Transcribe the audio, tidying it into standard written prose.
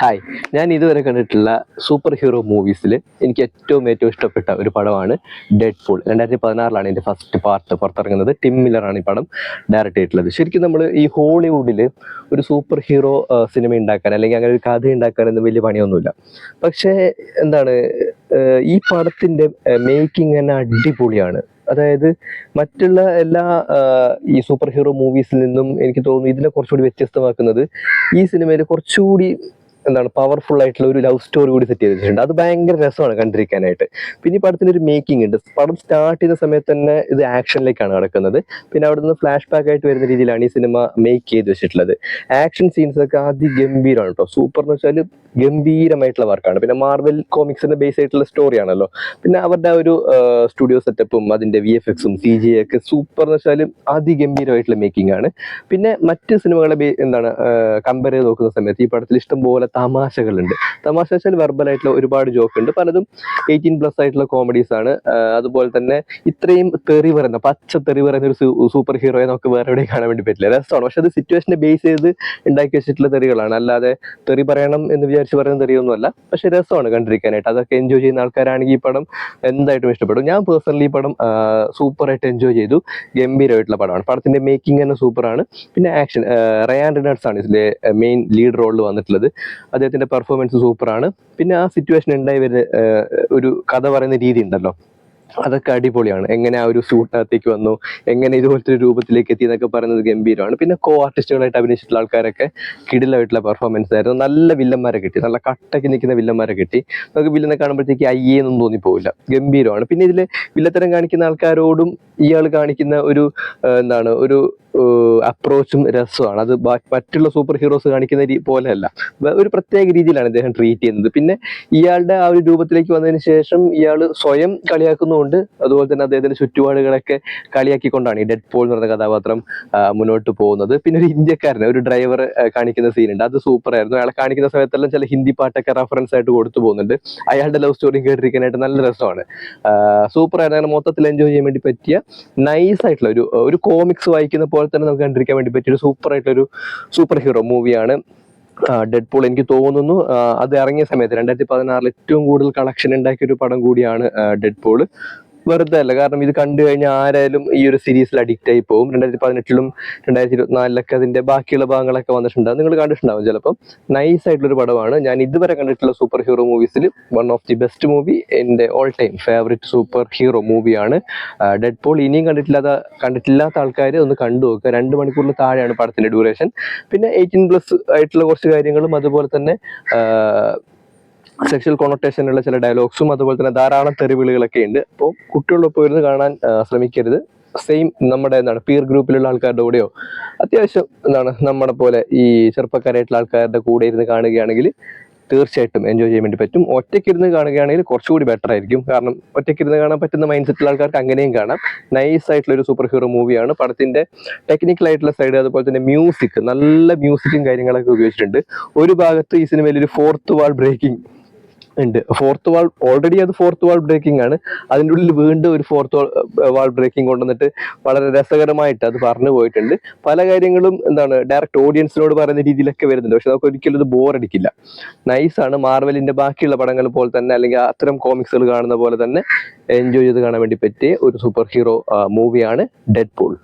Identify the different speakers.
Speaker 1: Hi, ഞാൻ ഇതുവരെ കണ്ടിട്ടുള്ള സൂപ്പർ ഹീറോ മൂവീസിൽ എനിക്ക് ഏറ്റവും ഇഷ്ടപ്പെട്ട ഒരു പടമാണ് ഡെഡ് പൂൾ. 2016 ഇതിൻ്റെ ഫസ്റ്റ് പാർട്ട് പുറത്തിറങ്ങുന്നത്. ടിം മില്ലറാണ് ഈ പടം ഡയറക്റ്റ് ചെയ്തിട്ടുള്ളത്. ശരിക്കും നമ്മൾ ഈ ഹോളിവുഡിൽ ഒരു സൂപ്പർ ഹീറോ സിനിമ ഉണ്ടാക്കാൻ അല്ലെങ്കിൽ അങ്ങനെ ഒരു കഥ ഉണ്ടാക്കാനൊന്നും വലിയ പണിയൊന്നുമില്ല. പക്ഷേ എന്താണ്, ഈ പടത്തിൻ്റെ മേക്കിംഗ് തന്നെ അടിപൊളിയാണ്. അതായത് മറ്റുള്ള എല്ലാ ഈ സൂപ്പർ ഹീറോ മൂവീസിൽ നിന്നും എനിക്ക് തോന്നുന്നു ഇതിനെ കുറച്ചുകൂടി വ്യത്യസ്തമാക്കുന്നത് ഈ സിനിമയിൽ കുറച്ചുകൂടി പവർഫുൾ ആയിട്ടുള്ള ഒരു ലവ് സ്റ്റോറി കൂടി സെറ്റ് ചെയ്തിട്ടുണ്ട്. അത് ഭയങ്കര രസമാണ് കണ്ടിരിക്കാനായിട്ട്. പിന്നെ ഈ പടത്തിന് ഒരു മേക്കിംഗ് ഉണ്ട്. പടം സ്റ്റാർട്ട് ചെയ്യുന്ന സമയത്ത് തന്നെ ഇത് ആക്ഷനിലേക്കാണ് നടക്കുന്നത്. പിന്നെ അവിടെ നിന്ന് ഫ്ലാഷ് ബാക്ക് ആയിട്ട് വരുന്ന രീതിയിലാണ് ഈ സിനിമ മേക്ക് ചെയ്ത് വെച്ചിട്ടുള്ളത്. ആക്ഷൻ സീൻസ് ഒക്കെ അതിഗംഭീരമാണ് കേട്ടോ. സൂപ്പർ എന്ന് വെച്ചാൽ ഗംഭീരമായിട്ടുള്ള വർക്കാണ്. പിന്നെ മാർവൽ കോമിക്സിന്റെ ബേസ് ആയിട്ടുള്ള സ്റ്റോറി ആണല്ലോ. പിന്നെ അവരുടെ ആ ഒരു സ്റ്റുഡിയോ സെറ്റപ്പും അതിന്റെ VFXും CGI ഒക്കെ സൂപ്പർ എന്ന് വെച്ചാൽ അതിഗംഭീരമായിട്ടുള്ള മേക്കിംഗ് ആണ്. പിന്നെ മറ്റ് സിനിമകളെ കമ്പയർ ചെയ്ത് നോക്കുന്ന സമയത്ത് ഈ പടത്തിൽ ഇഷ്ടംപോലെ തമാശകളുണ്ട്. തമാശ വെച്ചാൽ വെർബൽ ആയിട്ടുള്ള ഒരുപാട് ജോക്ക് ഉണ്ട്. പലതും 18+ ആയിട്ടുള്ള കോമഡീസ് ആണ്. അതുപോലെ തന്നെ ഇത്രയും പച്ച തെറി പറയുന്ന ഒരു സൂപ്പർ ഹീറോയെ നമുക്ക് വേറെ എവിടെയും കാണാൻ വേണ്ടി പറ്റില്ല. രസമാണ്. പക്ഷെ അത് സിറ്റുവേഷനെ ബേസ് ചെയ്ത് ഉണ്ടാക്കി വെച്ചിട്ടുള്ള തെറികളാണ്. അല്ലാതെ തെറി പറയണം എന്ന് വിചാരിച്ച് പറയുന്ന തെറിയൊന്നുമല്ല. പക്ഷെ രസമാണ് കണ്ടിരിക്കാനായിട്ട്. അതൊക്കെ എൻജോയ് ചെയ്യുന്ന ആൾക്കാരാണെങ്കിൽ ഈ പടം എന്തായിട്ടും ഇഷ്ടപ്പെടും. ഞാൻ പേഴ്സണലി ഈ പടം സൂപ്പറായിട്ട് എൻജോയ് ചെയ്തു. ഗംഭീരമായിട്ടുള്ള പടമാണ്. പടത്തിന്റെ മേക്കിംഗ് തന്നെ സൂപ്പറാണ്. പിന്നെ ആക്ഷൻ, റയാൻ റെയ്നോൾഡ്സ് ആണ് ഇതിലെ മെയിൻ ലീഡ് റോളിൽ വന്നിട്ടുള്ളത്. അദ്ദേഹത്തിന്റെ പെർഫോമൻസ് സൂപ്പറാണ്. പിന്നെ ആ സിറ്റുവേഷൻ ഉണ്ടായി വരുന്ന ഒരു കഥ പറയുന്ന രീതി ഉണ്ടല്ലോ, അതൊക്കെ അടിപൊളിയാണ്. എങ്ങനെ ആ ഒരു ഷൂട്ടിനകത്തേക്ക് വന്നു, എങ്ങനെ ഇതുപോലത്തെ ഒരു രൂപത്തിലേക്ക് എത്തി എന്നൊക്കെ പറയുന്നത് ഗംഭീരമാണ്. പിന്നെ ആർട്ടിസ്റ്റുകളായിട്ട് അഭിനയിച്ചിട്ടുള്ള ആൾക്കാരൊക്കെ കിടിലായിട്ടുള്ള പെർഫോമൻസ് ആയിരുന്നു. നല്ല വില്ലന്മാരെ കിട്ടി, നല്ല കട്ടയ്ക്ക് നിൽക്കുന്ന വില്ലന്മാരെ കിട്ടി. നമുക്ക് വില്ലനെ കാണുമ്പോഴത്തേക്ക് അയ്യേന്നൊന്നും തോന്നിപ്പോവില്ല. ഗംഭീരമാണ്. പിന്നെ ഇതിൽ വില്ലത്തരം കാണിക്കുന്ന ആൾക്കാരോടും ഇയാൾ കാണിക്കുന്ന ഒരു ഒരു അപ്രോച്ചും രസമാണ്. അത് മറ്റുള്ള സൂപ്പർ ഹീറോസ് കാണിക്കുന്ന പോലെയല്ല, ഒരു പ്രത്യേക രീതിയിലാണ് ഇദ്ദേഹം ട്രീറ്റ് ചെയ്യുന്നത്. പിന്നെ ഇയാളുടെ ആ ഒരു രൂപത്തിലേക്ക് വന്നതിന് ശേഷം ഇയാൾ സ്വയം കളിയാക്കുന്നുണ്ട്. അതുപോലെ തന്നെ അദ്ദേഹത്തിന്റെ ചുറ്റുപാടുകളൊക്കെ കളിയാക്കിക്കൊണ്ടാണ് ഈ ഡെഡ് പോൾ എന്ന് പറഞ്ഞ കഥാപാത്രം മുന്നോട്ട് പോകുന്നത്. പിന്നെ ഒരു ഇന്ത്യക്കാരനെ, ഒരു ഡ്രൈവർ കാണിക്കുന്ന സീനുണ്ട്. അത് സൂപ്പർ ആയിരുന്നു. അയാളെ കാണിക്കുന്ന സമയത്തെല്ലാം ചില ഹിന്ദി പാട്ടൊക്കെ റെഫറൻസ് ആയിട്ട് കൊടുത്തു പോകുന്നുണ്ട്. അയാളുടെ ലവ് സ്റ്റോറി കേട്ടിരിക്കാനായിട്ട് നല്ല രസമാണ്. സൂപ്പർ ആയിരുന്നു. അങ്ങനെ മൊത്തത്തിൽ എൻജോയ് ചെയ്യാൻ വേണ്ടി പറ്റിയ നൈസ് ആയിട്ടുള്ള ഒരു കോമിക്സ് വായിക്കുന്ന പോലെ തന്നെ നമുക്ക് കണ്ടിരിക്കാൻ വേണ്ടി പറ്റിയ ഒരു സൂപ്പർ ആയിട്ടുള്ള സൂപ്പർ ഹീറോ മൂവിയാണ് ഡെഡ് പൂൾ. എനിക്ക് തോന്നുന്നു അത് ഇറങ്ങിയ സമയത്ത് 2016 ഏറ്റവും കൂടുതൽ കളക്ഷൻ ഉണ്ടാക്കിയ ഒരു പടം കൂടിയാണ് ഡെഡ് പൂൾ. വെറുതെ അല്ല, കാരണം ഇത് കണ്ടു കഴിഞ്ഞാൽ ആരായാലും ഈ ഒരു സീരീസിൽ അഡിക്റ്റ് ആയി പോകും. 2018 2024 അതിന്റെ ബാക്കിയുള്ള ഭാഗങ്ങളൊക്കെ വന്നിട്ടുണ്ട്. നിങ്ങൾ കണ്ടിട്ടുണ്ടാവും ചിലപ്പം. നൈസ് ആയിട്ടുള്ളൊരു പടമാണ്. ഞാൻ ഇതുവരെ കണ്ടിട്ടുള്ള സൂപ്പർ ഹീറോ മൂവീസിൽ one of the best movie, എൻ്റെ all time favourite superhero മൂവിയാണ് ഡെഡ് പൂൾ. ഇനിയും കണ്ടിട്ടില്ലാത്ത ആൾക്കാർ ഒന്ന് കണ്ടു നോക്കുക. 2 മണിക്കൂറിൽ താഴെയാണ് പടത്തിന്റെ ഡ്യൂറേഷൻ. പിന്നെ 18+ ആയിട്ടുള്ള കുറച്ച് കാര്യങ്ങളും അതുപോലെ തന്നെ സെക്ഷൽ കൊണോട്ടേഷനുള്ള ചില ഡയലോഗ്സും അതുപോലെ തന്നെ ധാരാളം തെറിവിളികളൊക്കെ ഉണ്ട്. അപ്പോൾ കുട്ടികളൊപ്പം ഇരുന്ന് കാണാൻ ശ്രമിക്കരുത്. സെയിം നമ്മുടെ പീർ ഗ്രൂപ്പിലുള്ള ആൾക്കാരുടെ കൂടെയോ അത്യാവശ്യം നമ്മുടെ പോലെ ഈ ചെറുപ്പക്കാരായിട്ടുള്ള ആൾക്കാരുടെ കൂടെ ഇരുന്ന് കാണുകയാണെങ്കിൽ തീർച്ചയായിട്ടും എൻജോയ് ചെയ്യാൻ വേണ്ടി പറ്റും. ഒറ്റയ്ക്കിരുന്ന് കാണുകയാണെങ്കിൽ കുറച്ചുകൂടി ബെറ്റർ ആയിരിക്കും. കാരണം ഒറ്റയ്ക്കിരുന്ന് കാണാൻ പറ്റുന്ന മൈൻഡ് സെറ്റുള്ള ആൾക്കാർക്ക് അങ്ങനെയും കാണാം. നൈസ് ആയിട്ടുള്ള ഒരു സൂപ്പർ ഹീറോ മൂവിയാണ്. പടത്തിന്റെ ടെക്നിക്കൽ ആയിട്ടുള്ള സൈഡ്, അതുപോലെ തന്നെ മ്യൂസിക്, നല്ല മ്യൂസിക്കും കാര്യങ്ങളൊക്കെ ഉപയോഗിച്ചിട്ടുണ്ട്. ഒരു ഭാഗത്ത് ഈ സിനിമയിൽ ഒരു ഫോർത്ത് വാൾ ബ്രേക്കിംഗ് ഉണ്ട്. ഓൾറെഡി അത് ഫോർത്ത് വാൾ ബ്രേക്കിംഗ് ആണ്. അതിൻ്റെ ഉള്ളിൽ വീണ്ടും ഒരു ഫോർത്ത് വാൾ ബ്രേക്കിംഗ് കൊണ്ടുവന്നിട്ട് വളരെ രസകരമായിട്ട് അത് പറഞ്ഞു പോയിട്ടുണ്ട്. പല കാര്യങ്ങളും ഡയറക്റ്റ് ഓഡിയൻസിനോട് പറയുന്ന രീതിയിലൊക്കെ വരുന്നുണ്ട്. പക്ഷെ നമുക്ക് ഒരിക്കലും ഇത് ബോറടിക്കില്ല. നൈസാണ്. മാർവലിന്റെ ബാക്കിയുള്ള പടങ്ങൾ പോലെ തന്നെ, അല്ലെങ്കിൽ അത്തരം കോമിക്സുകൾ കാണുന്ന പോലെ തന്നെ എൻജോയ് ചെയ്ത് കാണാൻ വേണ്ടി പറ്റിയ ഒരു സൂപ്പർ ഹീറോ മൂവിയാണ് ഡെഡ് പൂൾ.